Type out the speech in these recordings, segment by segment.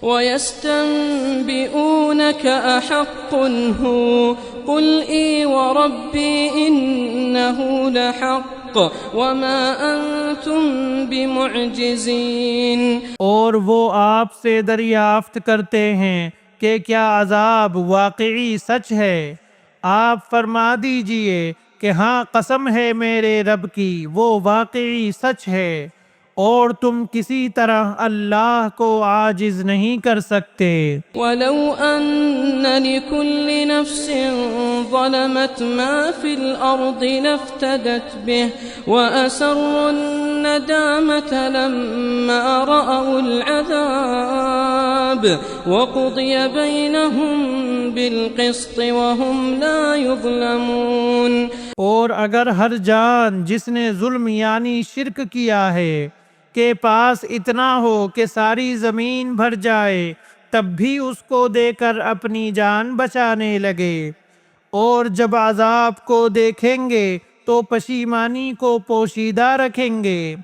وَيَسْتَنبِئُونَكَ أَحَقٌّ هُوَ قُلْ إِي وَرَبِّي إِنَّهُ لَحَقٌّ وَمَا أَنْتُمْ بِمُعْجِزِينَ۔ اور وہ آپ سے دریافت کرتے ہیں کہ کیا عذاب واقعی سچ ہے؟ آپ فرما دیجئے کہ ہاں، قسم ہے میرے رب کی، وہ واقعی سچ ہے، اور تم کسی طرح اللہ کو عاجز نہیں کر سکتے۔ وَلَوْ أَنَّ لِكُلِّ نَفْسٍ ظَلَمَتْ مَا فِي الْأَرْضِ لَافْتَدَتْ بِهِ وَأَسَرُّوا النَّدَامَةَ لَمَّا رَأَوُا الْعَذَابَ وَقُضِيَ بَيْنَهُم بِالْقِسْطِ وَهُمْ لَا يُظْلَمُونَ۔ اور اگر ہر جان جس نے ظلم یعنی شرک کیا ہے کے پاس اتنا ہو کہ ساری زمین بھر جائے، تب بھی اس کو دے کر اپنی جان بچانے لگے، اور جب عذاب کو دیکھیں گے تو پشیمانی کو پوشیدہ رکھیں گے،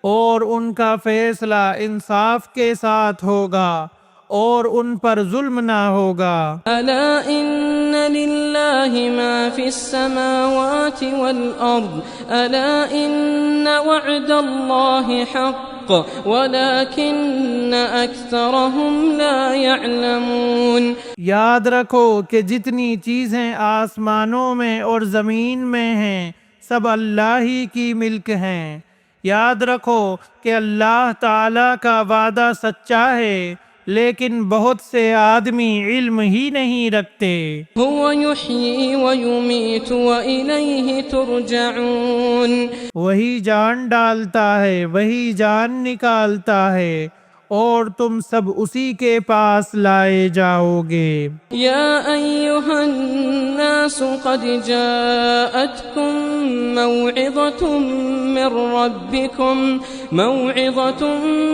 اور ان کا فیصلہ انصاف کے ساتھ ہوگا، اور ان پر ظلم نہ ہوگا۔ ألا إن لله ما في السماوات والأرض ألا إن وعد الله حق ولكن أكثرهم لا يعلمون۔ یاد رکھو کہ جتنی چیزیں آسمانوں میں اور زمین میں ہیں سب اللہ ہی کی ملک ہیں۔ یاد رکھو کہ اللہ تعالیٰ کا وعدہ سچا ہے، لیکن بہت سے آدمی علم ہی نہیں رکھتے۔ هو يحيي ويميت وإليه ترجعون۔ وہی جان ڈالتا ہے، وہی جان نکالتا ہے، اور تم سب اسی کے پاس لائے جاؤ گے۔ يا أيها الناس قد جاءتكم موعظة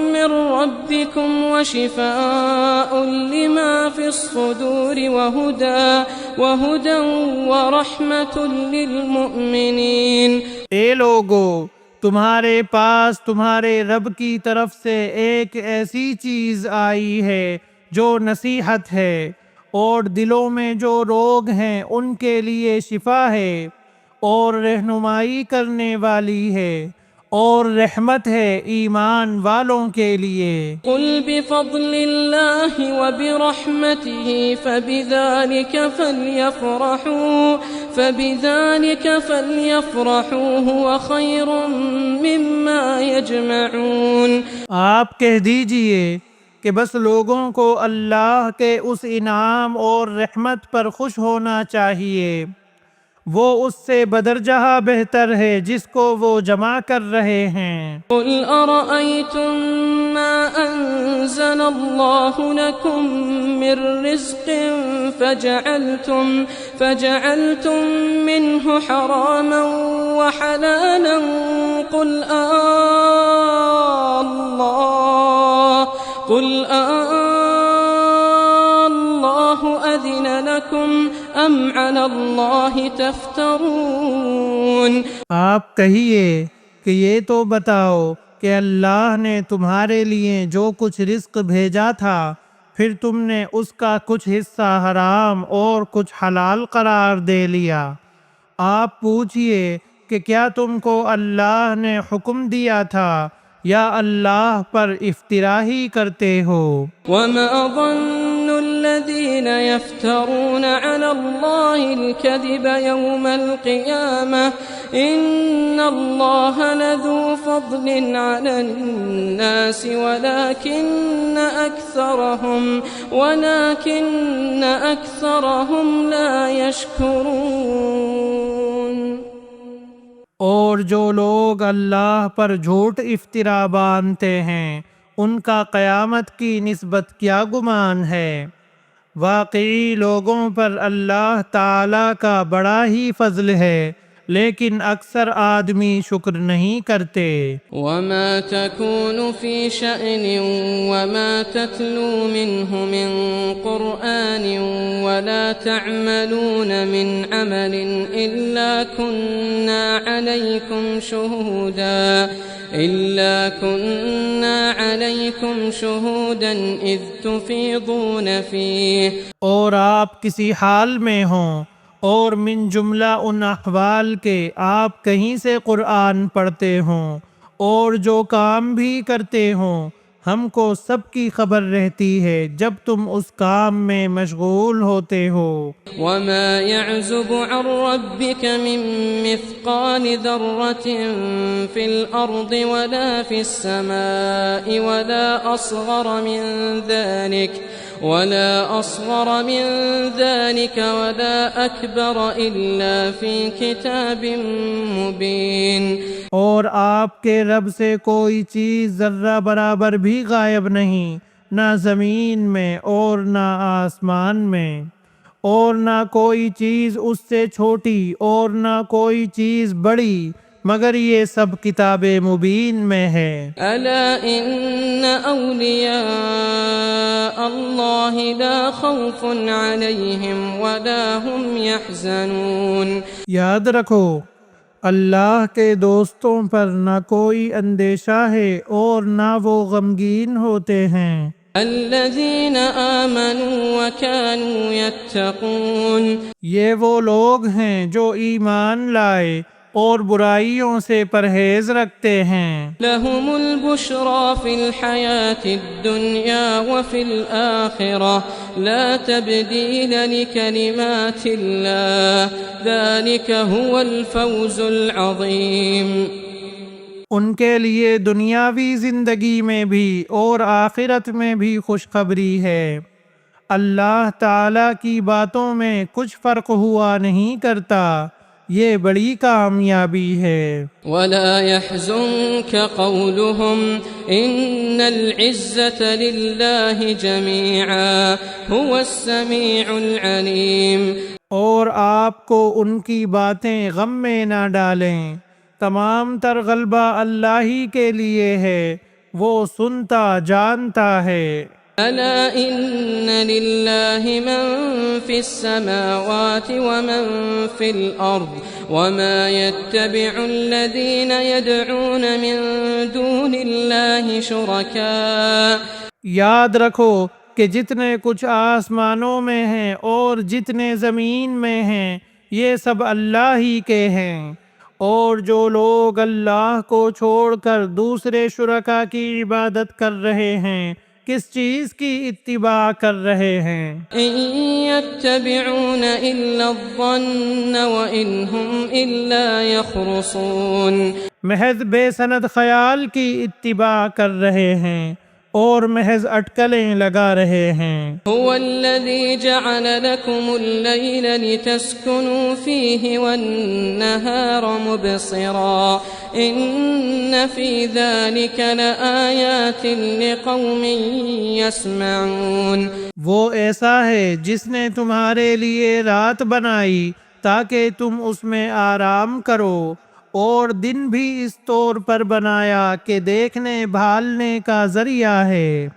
من ربكم وشفاء لما في الصدور وهدى ورحمة للمؤمنين۔ اے لوگو، تمہارے پاس تمہارے رب کی طرف سے ایک ایسی چیز آئی ہے جو نصیحت ہے، اور دلوں میں جو روگ ہیں ان کے لیے شفا ہے، اور رہنمائی کرنے والی ہے، اور رحمت ہے ایمان والوں کے لیے۔ قل بفضل الله وبرحمته فبذلك فليفرحوا هو خير مما يجمعون۔ آپ کہہ دیجئے کہ بس لوگوں کو اللہ کے اس انعام اور رحمت پر خوش ہونا چاہیے، وہ اس سے بدرجہ بہتر ہے جس کو وہ جمع کر رہے ہیں۔ قل أرأيتم ما أنزل الله لكم من رزق فجعلتم منه حراما وحلالا قل الله أذن لكم أم على الله تفترون۔ آپ کہیے کہ یہ تو بتاؤ کہ اللہ نے تمہارے لیے جو کچھ رزق بھیجا تھا، پھر تم نے اس کا کچھ حصہ حرام اور کچھ حلال قرار دے لیا۔ آپ پوچھئے کہ کیا تم کو اللہ نے حکم دیا تھا یا اللہ پر افطرا ہی کرتے ہو؟ وما ظن الذين يفترون على الله الكذب يوم القيامة إن الله لذو فضل على الناس ولكن أكثرهم لا يشكرون۔ اور جو لوگ اللہ پر جھوٹ افطرا باندھتے ہیں ان کا قیامت کی نسبت کیا گمان ہے؟ واقعی لوگوں پر اللہ تعالیٰ کا بڑا ہی فضل ہے، لیکن اکثر آدمی شکر نہیں کرتے۔ وما تكون في شأن وما تتلو منه من قرآن ولا تعملون من عمل إلا كنا عليكم شهودا إذ تفيضون فيه۔ اور آپ کسی حال میں ہوں اور من جملہ ان احوال کے آپ کہیں سے قرآن پڑھتے ہوں اور جو کام بھی کرتے ہوں، ہم کو سب کی خبر رہتی ہے جب تم اس کام میں مشغول ہوتے ہو۔ وما يعزب عن ربك من مثقال ذرة في الأرض ولا في السماء ولا أصغر من ذلك ولا أكبر إلا في كتاب مبين۔ اور آپ کے رب سے کوئی چیز ذرہ برابر بھی غائب نہیں، نہ زمین میں اور نہ آسمان میں، اور نہ کوئی چیز اس سے چھوٹی اور نہ کوئی چیز بڑی، مگر یہ سب کتاب مبین میں ہے۔ ألا إن أولياء الله لا خوف عليهم ولا هم يحزنون۔ یاد رکھو اللہ کے دوستوں پر نہ کوئی اندیشہ ہے اور نہ وہ غمگین ہوتے ہیں۔ الذين آمنوا وكانوا يتقون۔ یہ وہ لوگ ہیں جو ایمان لائے اور برائیوں سے پرہیز رکھتے ہیں۔ لهم البشرى في الحياة الدنيا وفي الآخرة لا تبديل لكلمات الله ذلك هو الفوز العظيم۔ ان کے لیے دنیاوی زندگی میں بھی اور آخرت میں بھی خوشخبری ہے۔ اللہ تعالیٰ کی باتوں میں کچھ فرق ہوا نہیں کرتا، یہ بڑی کامیابی ہے۔ ولا يحزنك قولهم إن العزة لله جميعا هو السميع العليم۔ اور آپ کو ان کی باتیں غم میں نہ ڈالیں، تمام تر غلبہ اللہ ہی کے لیے ہے، وہ سنتا جانتا ہے۔ ألا إن لله من في السماوات ومن في الأرض وما يتبع الذين يدعون من دون الله شركاء۔ یاد رکھو کہ جتنے کچھ آسمانوں میں ہیں اور جتنے زمین میں ہیں، یہ سب اللہ ہی کے ہیں، اور جو لوگ اللہ کو چھوڑ کر دوسرے شرکا کی عبادت کر رہے ہیں، کس چیز کی اتباع کر رہے ہیں؟ إن يتبعون إلا الظن وإن هم إلا يخرصون۔ محض بے سند خیال کی اتباع کر رہے ہیں اور محض اٹکلیں لگا رہے ہیں۔ هو الذي جعل لكم الليل لتسكنوا فيه والنهار مبصرا إن في ذلك لآيات لقوم يسمعون۔ وہ ایسا ہے جس نے تمہارے لیے رات بنائی تاکہ تم اس میں آرام کرو، اور دن بھی اس طور پر بنایا کہ دیکھنے بھالنے کا ذریعہ ہے۔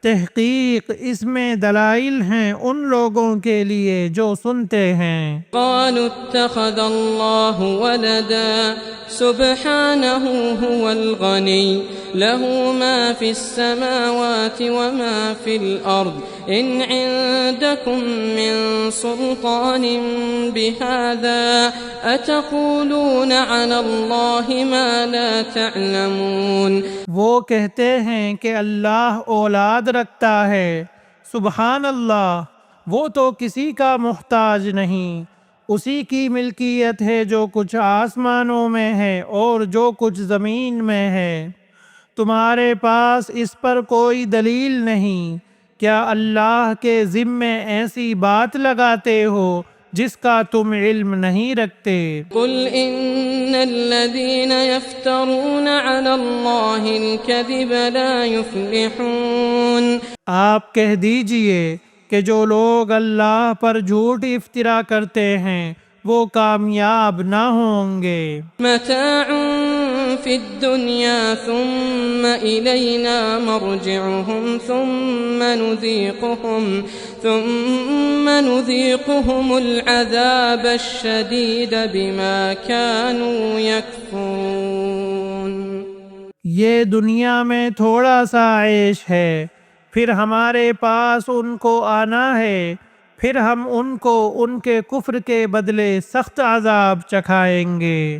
تحقیق اس میں دلائل ہیں ان لوگوں کے لیے جو سنتے ہیں۔ قالوا اتخذ الله ولدا سبحانه هو الغني له ما في السماوات وما في الأرض إن عندكم من سلطان بهذا أتقولون على الله ما لا تعلمون۔ وہ کہتے ہیں کہ اللہ اولاد رکھتا ہے، سبحان اللہ، وہ تو کسی کا محتاج نہیں، اسی کی ملکیت ہے جو کچھ آسمانوں میں ہے اور جو کچھ زمین میں ہے، تمہارے پاس اس پر کوئی دلیل نہیں، کیا اللہ کے ذمے ایسی بات لگاتے ہو جس کا تم علم نہیں رکھتے؟ قل ان الذين يفترون على الله الكذب لا يفلحون۔ آپ کہہ دیجئے کہ جو لوگ اللہ پر جھوٹ افطرا کرتے ہیں وہ کامیاب نہ ہوں گے۔ متاع في الدنيا ثم إلينا مرجعهم ثم نذيقهم العذاب الشديد بما كانوا يكفرون۔ یہ دنیا میں تھوڑا سا عیش ہے، پھر ہمارے پاس ان کو آنا ہے، پھر ہم ان کو ان کے کفر کے بدلے سخت عذاب چکھائیں گے۔